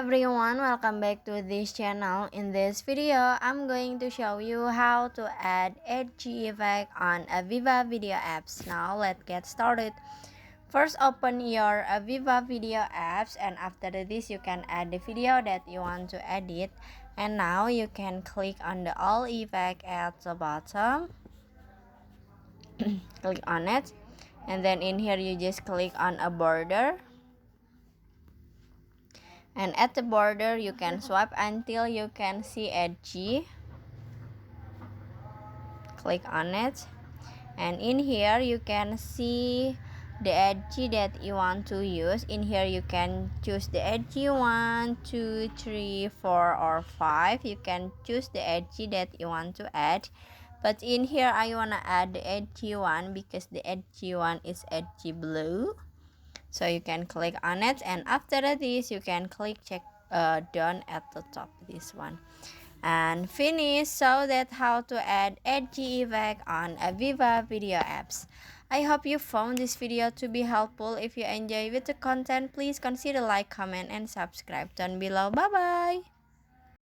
Everyone, welcome back to this channel. In this video, I'm going to show you how to add edgy effect on a Viva Video Apps. Now let's get started. First, open your Viva Video Apps, and after this you can add the video that you want to edit. And now you can click on the all effect at the bottom. Click on it, and then in here you just click on a border. And at the border you can swipe until you can see edgy. Click on it, and in here you can see the edgy that you want to use. In here you can choose the edgy 1, 2, 3, 4 or 5. You can choose the edgy that you want to add, but in here I wanna add the edgy one because the edgy one is edgy blue. So you can click on it, and after this you can click check down at the top, this one, and finish. So that's how to add edgy effect on a Viva Video Apps. I hope you found this video to be helpful. If you enjoy with the content, please consider like, comment and subscribe down below. Bye bye.